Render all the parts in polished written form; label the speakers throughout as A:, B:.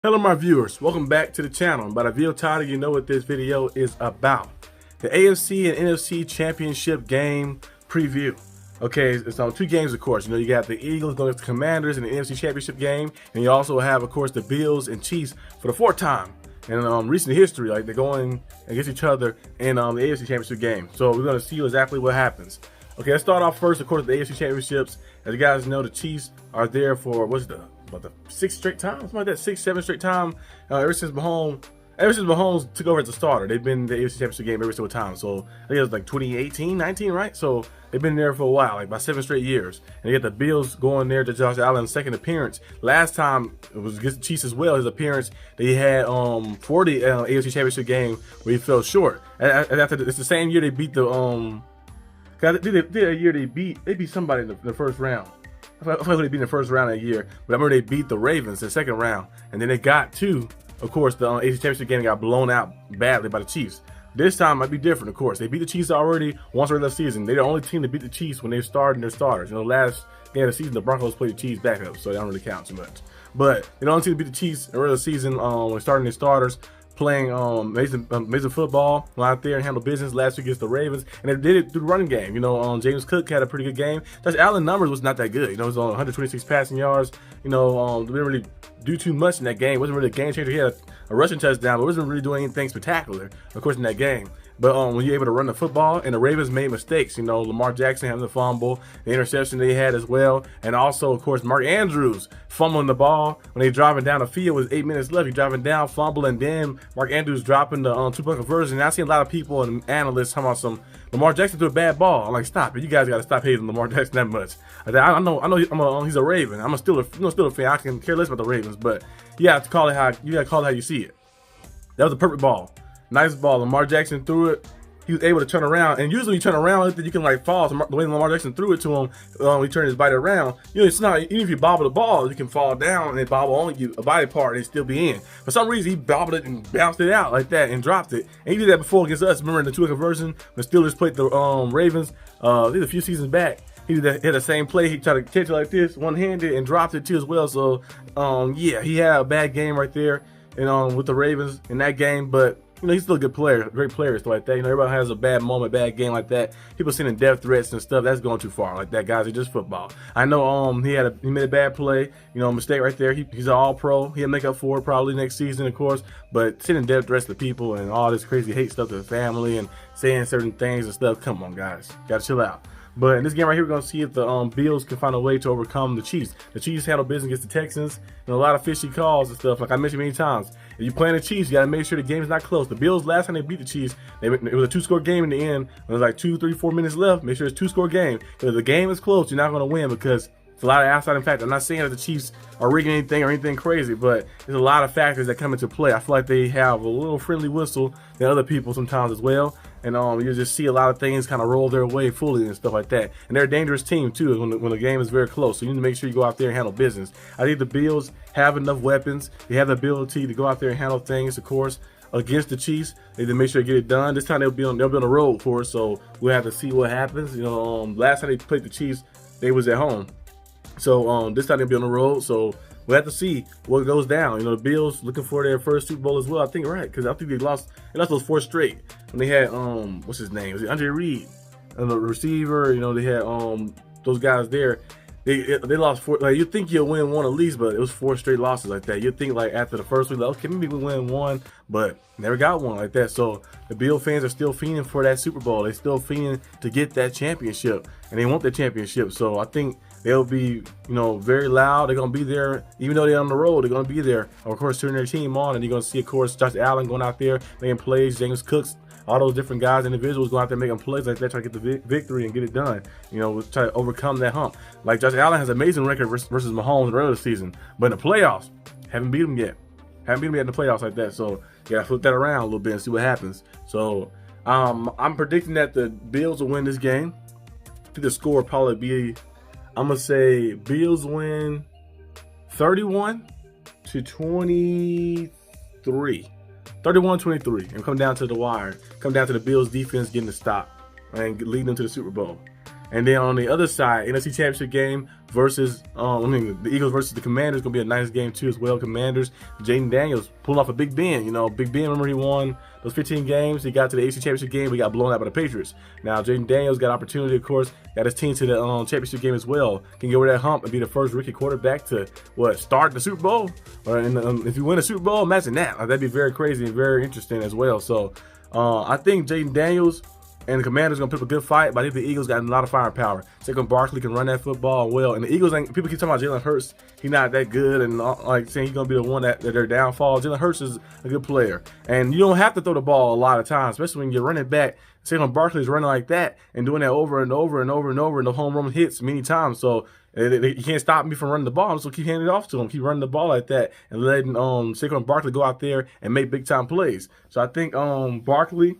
A: Hello my viewers, welcome back to the channel. By the video title, you know what this video is about. The AFC and NFC championship game preview. Okay, it's on two games of course. You know, you got the Eagles going against the Commanders in the NFC championship game, and you also have of course the Bills and Chiefs for the fourth time in recent history. Like they're going against each other in the AFC championship game. So we're going to see exactly what happens. Okay, let's start off first, of course, with the AFC championships. As you guys know, the Chiefs are there for about the sixth straight time, something like that, 6-7 straight time. Ever since Mahomes took over as a starter, they've been in the AFC championship game every single time. So I think it was like 2018, 19, right? So they've been there for a while, like about 7 straight years. And you get the Bills going there to Josh Allen's second appearance. Last time it was against the Chiefs as well. His appearance that he had for the AFC championship game where he fell short. And after it's the same year they beat the they beat somebody in the first round. I feel like they beat in the first round that year, but I remember they beat the Ravens in the second round, and then they got to, of course, the AFC championship game and got blown out badly by the Chiefs. This time might be different, of course. They beat the Chiefs already once during the season. They're the only team to beat the Chiefs when they're starting their starters. You know, last game of the season, the Broncos played the Chiefs backup, so they don't really count too much. But they're the only team to beat the Chiefs in the regular season when starting their starters. Playing amazing football out there and handle business last week against the Ravens, and they did it through the running game. You know, James Cook had a pretty good game. Josh Allen numbers was not that good. You know, it was on 126 passing yards. You know, didn't really do too much in that game. It wasn't really a game changer. He had a rushing touchdown, but wasn't really doing anything spectacular, of course, in that game. But when you're able to run the football, and the Ravens made mistakes, you know, Lamar Jackson having the fumble, the interception they had as well, and also, of course, Mark Andrews fumbling the ball when they driving down the field with 8 minutes left. He's driving down, fumbling, then Mark Andrews dropping the two-point conversion. And I see a lot of people and analysts talking about Lamar Jackson threw a bad ball. I'm like, stop it! You guys got to stop hating Lamar Jackson that much. I know he's a Raven. I'm a Steelers fan. I can care less about the Ravens, but you got to call it how you see it. That was a perfect ball. Nice ball. Lamar Jackson threw it. He was able to turn around, and usually you turn around, you can like fall. So the way Lamar Jackson threw it to him, he turned his body around. You know, it's not even if you bobble the ball, you can fall down and it bobble on you a body part and it still be in. For some reason, he bobbled it and bounced it out like that and dropped it. And he did that before against us. Remember in the two-point conversion, when Steelers played the Ravens, a few seasons back. He had the same play. He tried to catch it like this, one-handed, and dropped it too as well. So, yeah, he had a bad game right there, and with the Ravens in that game, but. You know, he's still a good player, great player, stuff like that. You know, everybody has a bad moment, bad game like that. People sending death threats and stuff. That's going too far like that, guys. It's just football. I know he made a bad play, you know, mistake right there. He's an all-pro. He'll make up for it probably next season, of course. But sending death threats to people and all this crazy hate stuff to the family and saying certain things and stuff. Come on, guys. Gotta chill out. But in this game right here, we're going to see if the Bills can find a way to overcome the Chiefs. The Chiefs handle business against the Texans, and a lot of fishy calls and stuff, like I mentioned many times. If you're playing the Chiefs, you got to make sure the game is not close. The Bills, last time they beat the Chiefs, it was a 2-score game in the end. When it was like 2, 3, 4 minutes left, make sure it's a 2-score game. If the game is close, you're not going to win because it's a lot of outside factors. I'm not saying that the Chiefs are rigging anything or anything crazy, but there's a lot of factors that come into play. I feel like they have a little friendly whistle than other people sometimes as well. And you just see a lot of things kind of roll their way fully and stuff like that. And they're a dangerous team too when the game is very close. So you need to make sure you go out there and handle business. I think the Bills have enough weapons. They have the ability to go out there and handle things, of course, against the Chiefs. They need to make sure they get it done. This time they'll be on the road, of course. So we'll have to see what happens. You know, last time they played the Chiefs, they was at home. So this time they'll be on the road. So we'll have to see what goes down. You know, the Bills looking for their first Super Bowl as well. I think right because I think they lost those 4 straight when they had what's his name? Was it Andre Reed and the receiver? You know, they had those guys there. They lost 4. Like you think you'll win one at least, but it was 4 straight losses like that. You think like after the first week, like, okay, maybe we win one, but never got one like that. So the Bill fans are still fiending for that Super Bowl. They're still fiending to get that championship, and they want the championship. So I think they'll be, you know, very loud. They're going to be there. Even though they're on the road, they're going to be there. Of course, turning their team on. And you're going to see, of course, Josh Allen going out there, making plays, James Cooks, all those different guys, individuals going out there making plays like that, try to get the victory and get it done. You know, try to overcome that hump. Like Josh Allen has an amazing record versus Mahomes in the regular season. But in the playoffs, haven't beat him yet. Haven't beat him yet in the playoffs like that. So you got to flip that around a little bit and see what happens. So I'm predicting that the Bills will win this game. I think the score will probably be, I'm going to say Bills win 31-23. 31-23. And come down to the wire. Come down to the Bills defense getting the stop and leading them to the Super Bowl. And then on the other side, NFC Championship game, versus the Eagles versus the Commanders. Gonna be a nice game too as well. Commanders, Jaden Daniels pulling off a Big Ben. Big Ben, remember he won those 15 games. He got to the AFC Championship game. We got blown out by the Patriots. Now Jaden Daniels got opportunity, of course, got his team to the championship game as well. Can get over that hump and be the first rookie quarterback to start the Super Bowl. Or if you win a Super Bowl, imagine that. That'd be very crazy and very interesting as well. So I think Jaden Daniels and the Commanders going to put up a good fight, but I think the Eagles got a lot of firepower. Saquon Barkley can run that football well, and the Eagles, people keep talking about Jalen Hurts. He's not that good, and like saying he's going to be the one that their downfall. Jalen Hurts is a good player, and you don't have to throw the ball a lot of times, especially when you're running back. Saquon Barkley is running like that and doing that over and over and over and over, and the home run hits many times. So you can't stop me from running the ball, so keep handing it off to him. Keep running the ball like that and letting Saquon Barkley go out there and make big time plays. So I think Barkley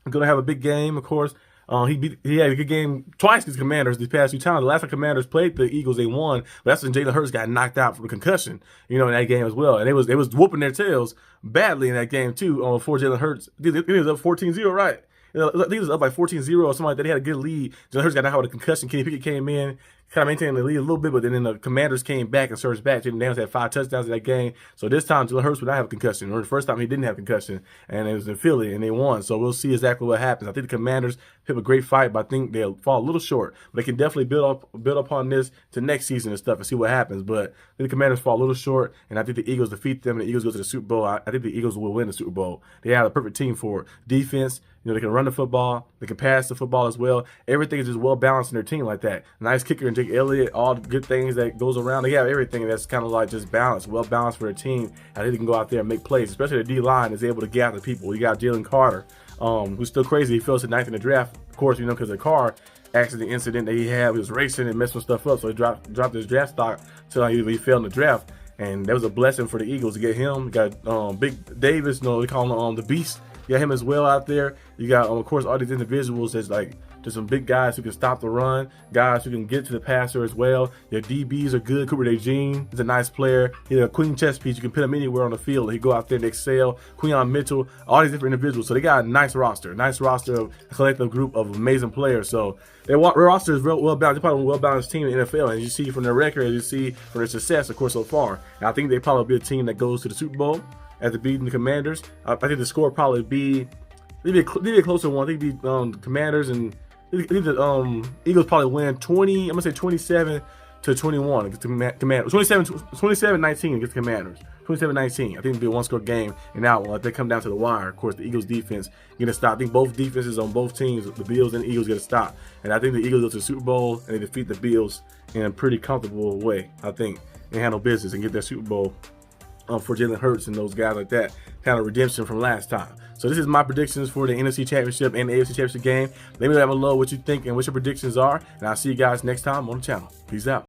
A: going to have a big game, of course. He had a good game twice against Commanders these past 2 times. The last time Commanders played the Eagles, they won. But that's when Jalen Hurts got knocked out from a concussion, in that game as well. And they was whooping their tails badly in that game too. For Jalen Hurts, it was up 14-0, right? I think it was up by 14-0 or something like that. They had a good lead. Jalen Hurts got knocked out with a concussion. Kenny Pickett came in, kind of maintained the lead a little bit, but then the Commanders came back and surged back. Jaden Daniels had 5 touchdowns in that game. So this time, Jalen Hurts would not have a concussion. Or the first time he didn't have a concussion, and it was in Philly, and they won. So we'll see exactly what happens. I think the Commanders have a great fight, but I think they'll fall a little short. But they can definitely build upon this to next season and stuff and see what happens. But I think the Commanders fall a little short, and I think the Eagles defeat them, and the Eagles go to the Super Bowl. I think the Eagles will win the Super Bowl. They have a perfect team for it. Defense. They can run the football. They can pass the football as well. Everything is just well balanced in their team like that. Nice kicker and Jake Elliott, all the good things that goes around. They have everything that's kind of like just balanced, well balanced for their team. I think they can go out there and make plays, especially the D-line is able to gather people. You got Jalen Carter, who's still crazy. He fell to 9th in the draft, of course, because of the car accident incident that he had. He was racing and messing stuff up, so he dropped his draft stock until he fell in the draft. And that was a blessing for the Eagles to get him. You got Big Davis, they call him the Beast. You got him as well out there. You got, of course, all these individuals that's like just some big guys who can stop the run, guys who can get to the passer as well. Your DBs are good. Cooper DeJean is a nice player. He's a queen chess piece. You can put him anywhere on the field. He go out there and excel. Quinyon Mitchell, all these different individuals. So they got a nice roster of a collective group of amazing players. So their roster is real well balanced. They're probably a well-balanced team in the NFL. And you see from their record, as you see from their success, of course, so far. And I think they probably be a team that goes to the Super Bowl after beating the Commanders. I think the score probably be maybe a closer one. I think it'd be the Commanders, and I think the Eagles probably win 20. I'm gonna say 27-21 against the Commanders. 27-19 against the Commanders. 27-19. I think it'd be a one-score game, and now if they come down to the wire, of course, the Eagles defense get a stop. I think both defenses on both teams, the Bills and the Eagles, get a stop, and I think the Eagles go to the Super Bowl and they defeat the Bills in a pretty comfortable way. I think they handle business and get their Super Bowl. For Jalen Hurts and those guys like that, kind of redemption from last time. So this is my predictions for the NFC Championship and the AFC Championship game. Let me know down below what you think and what your predictions are, and I'll see you guys next time on the channel. Peace out.